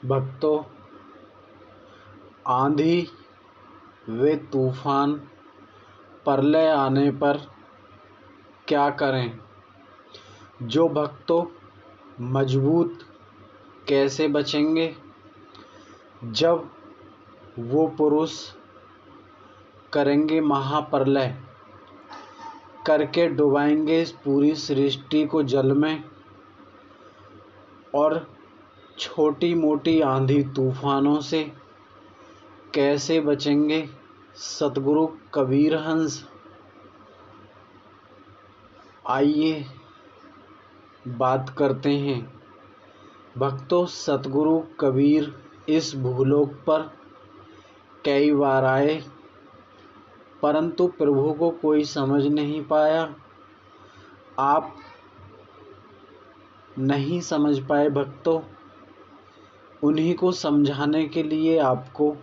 भक्तों, आंधी व तूफान, प्रलय आने पर क्या करें। जो भक्तों मजबूत कैसे बचेंगे, जब वो पुरुष करेंगे महाप्रलय, करके डुबाएंगे इस पूरी सृष्टि को जल में, और छोटी मोटी आंधी तूफानों से कैसे बचेंगे। सतगुरु कबीर हंस, आइए बात करते हैं। भक्तों, सतगुरु कबीर इस भूलोक पर कई बार आए, परंतु प्रभु को कोई समझ नहीं पाया। आप नहीं समझ पाए भक्तों, उन्हीं को समझाने के लिए आपको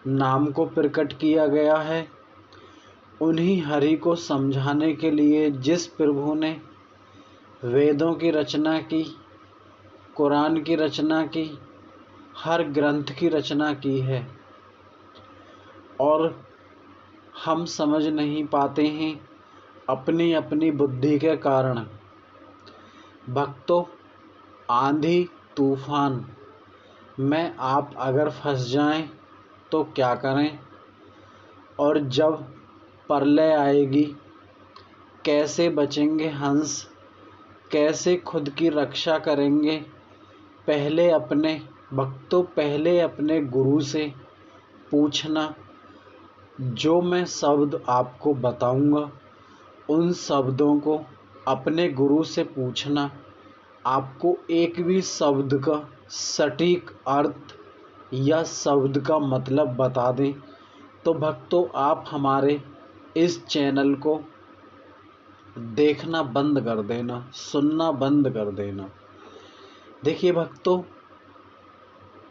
नाम को प्रकट किया गया है। उन्हीं हरि को समझाने के लिए जिस प्रभु ने वेदों की रचना की, कुरान की रचना की, हर ग्रंथ की रचना की है, और हम समझ नहीं पाते हैं अपनी अपनी बुद्धि के कारण। भक्तों, आंधी तूफान में आप अगर फंस जाएं तो क्या करें, और जब प्रलय आएगी कैसे बचेंगे हंस, कैसे खुद की रक्षा करेंगे। पहले अपने गुरु से पूछना। जो मैं शब्द आपको बताऊंगा उन शब्दों को अपने गुरु से पूछना। आपको एक भी शब्द का सटीक अर्थ या शब्द का मतलब बता दें तो भक्तों आप हमारे इस चैनल को देखना बंद कर देना, सुनना बंद कर देना। देखिए भक्तों,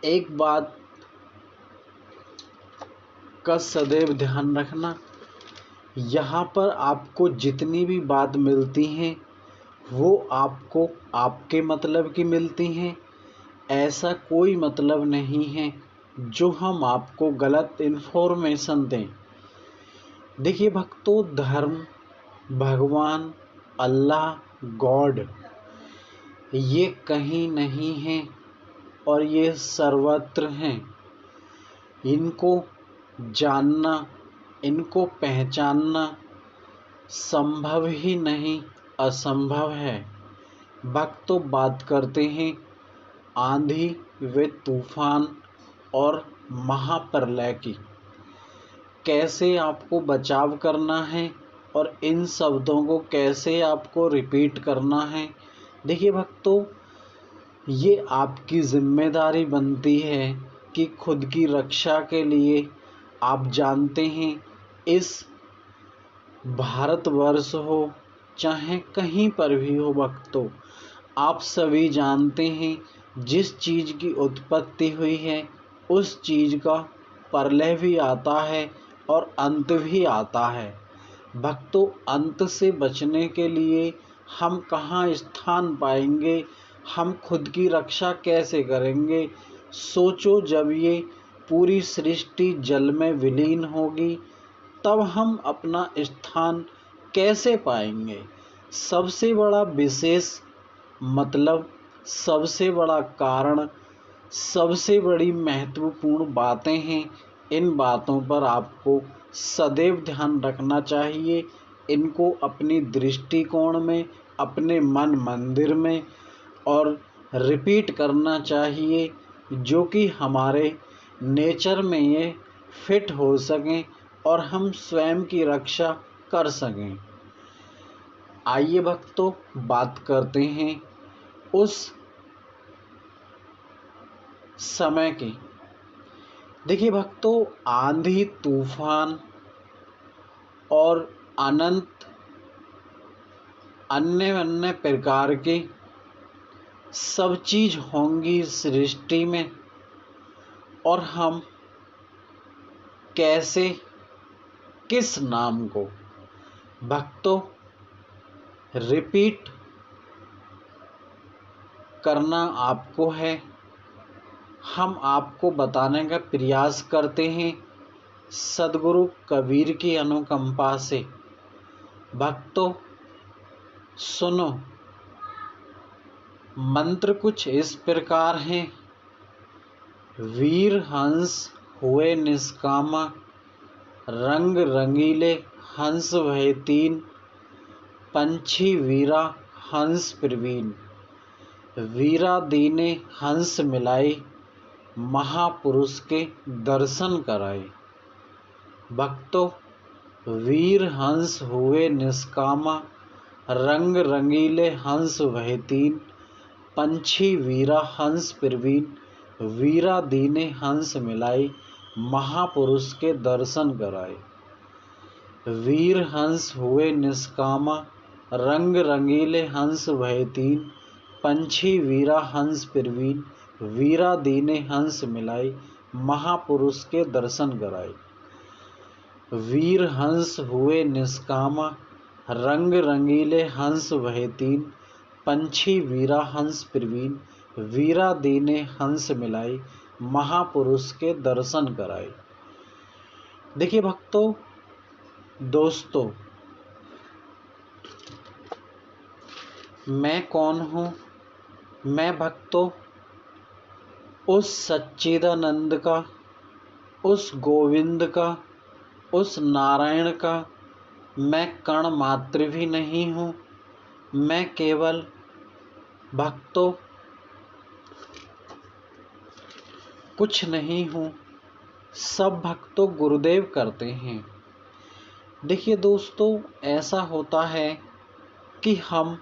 एक बात का सदैव ध्यान रखना, यहाँ पर आपको जितनी भी बात मिलती हैं वो आपको आपके मतलब की मिलती हैं। ऐसा कोई मतलब नहीं है जो हम आपको गलत इन्फॉर्मेशन दें। देखिए भक्तों, धर्म, भगवान, अल्लाह, गॉड, ये कहीं नहीं है और ये सर्वत्र हैं। इनको जानना, इनको पहचानना संभव ही नहीं, असंभव है। भक्तों, बात करते हैं आंधी व तूफान और महाप्रलय की। कैसे आपको बचाव करना है और इन शब्दों को कैसे आपको रिपीट करना है। देखिए भक्तों, ये आपकी जिम्मेदारी बनती है कि खुद की रक्षा के लिए, आप जानते हैं इस भारतवर्ष हो चाहे कहीं पर भी हो भक्तों, आप सभी जानते हैं जिस चीज़ की उत्पत्ति हुई है उस चीज़ का प्रलय भी आता है और अंत भी आता है। भक्तों, अंत से बचने के लिए हम कहाँ स्थान पाएंगे, हम खुद की रक्षा कैसे करेंगे। सोचो, जब ये पूरी सृष्टि जल में विलीन होगी तब हम अपना स्थान कैसे पाएंगे। सबसे बड़ा विशेष मतलब, सबसे बड़ा कारण, सबसे बड़ी महत्वपूर्ण बातें हैं। इन बातों पर आपको सदैव ध्यान रखना चाहिए। इनको अपनी दृष्टिकोण में, अपने मन मंदिर में और रिपीट करना चाहिए, जो कि हमारे नेचर में ये फिट हो सकें और हम स्वयं की रक्षा कर सकें। आइए भक्तों, बात करते हैं उस समय की। देखिए भक्तों, आंधी तूफान और अनंत अन्य अन्य प्रकार के सब चीज होंगी सृष्टि में, और हम कैसे, किस नाम को भक्तों रिपीट करना आपको है। हम आपको बताने का प्रयास करते हैं सद्गुरु कबीर की अनुकंपा से। भक्तों सुनो, मंत्र कुछ इस प्रकार हैं। वीर हंस हुए निष्कामा, रंग रंगीले हंस भये तीन, पंछी वीरा हंस प्रवीण, वीरा दीने हंस मिलाई, महापुरुष के दर्शन कराए। भक्तों वीर हंस हुए निष्कामा, रंग रंगीले हंस भये तीन, पंछी वीरा हंस प्रवीण, वीरा दीने हंस मिलाई, महापुरुष के दर्शन कराए। वीर हंस हुए निष्कामा, रंग रंगीले हंस भये तीन, पंछी वीरा हंस प्रवीण, वीरा दीने हंस मिलाई, महापुरुष के दर्शन कराए। वीर हंस हुए निष्कामा, रंग रंगीले हंस भये तीन, पंछी वीरा हंस प्रवीण, वीरा दीने हंस मिलाई, महापुरुष के दर्शन कराए। देखिए भक्तों, दोस्तों, मैं कौन हूँ? मैं भक्तों उस सच्चिदानंद का, उस गोविंद का, उस नारायण का मैं कण मात्र भी नहीं हूँ। मैं केवल भक्तों कुछ नहीं हूँ, सब भक्तों गुरुदेव करते हैं। देखिए दोस्तों, ऐसा होता है कि हम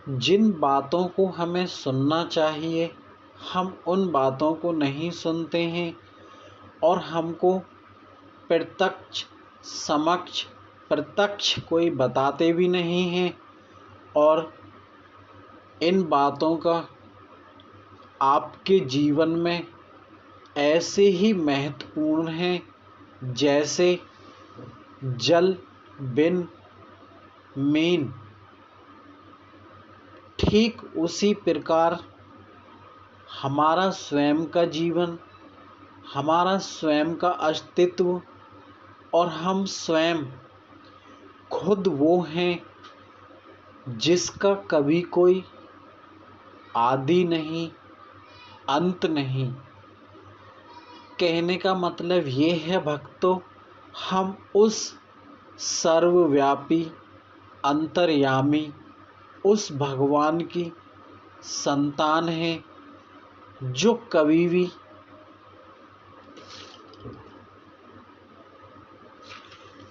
जिन बातों को हमें सुनना चाहिए हम उन बातों को नहीं सुनते हैं और हमको प्रत्यक्ष समक्ष प्रत्यक्ष कोई बताते भी नहीं हैं, और इन बातों का आपके जीवन में ऐसे ही महत्वपूर्ण है जैसे जल बिन मीन। ठीक उसी प्रकार हमारा स्वयं का जीवन, हमारा स्वयं का अस्तित्व और हम स्वयं खुद वो हैं जिसका कभी कोई आदि नहीं, अंत नहीं। कहने का मतलब ये है भक्तों, हम उस सर्वव्यापी अंतर्यामी उस भगवान की संतान हैं जो कभी भी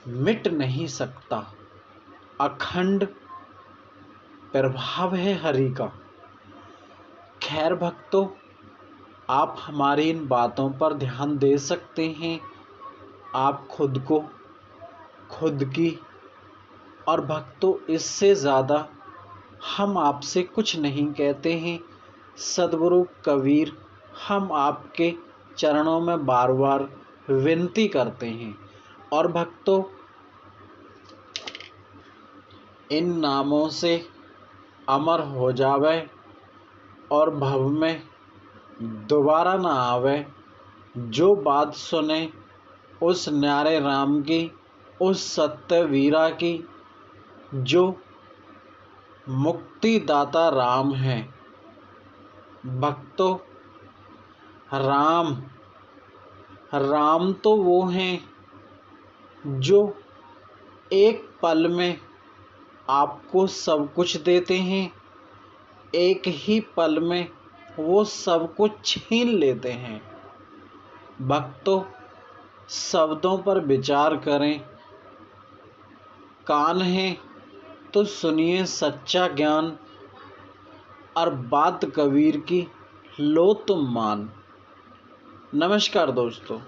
मिट नहीं सकता। अखंड प्रभाव है हरि का। खैर भक्तों, आप हमारी इन बातों पर ध्यान दे सकते हैं। आप खुद को, खुद की, और भक्तों इससे ज़्यादा हम आपसे कुछ नहीं कहते हैं। सद्गुरु कबीर हम आपके चरणों में बार बार विनती करते हैं। और भक्तों, इन नामों से अमर हो जावे और भव में दोबारा ना आवे। जो बात सुने उस न्यारे राम की, उस सत्य वीरा की, जो मुक्तिदाता राम है। भक्तों, राम तो वो हैं जो एक पल में आपको सब कुछ देते हैं, एक ही पल में वो सब कुछ छीन लेते हैं। भक्तों, शब्दों पर विचार करें। कान है तो सुनिए सच्चा ज्ञान, और बात कबीर की लो तुम मान। नमस्कार दोस्तों।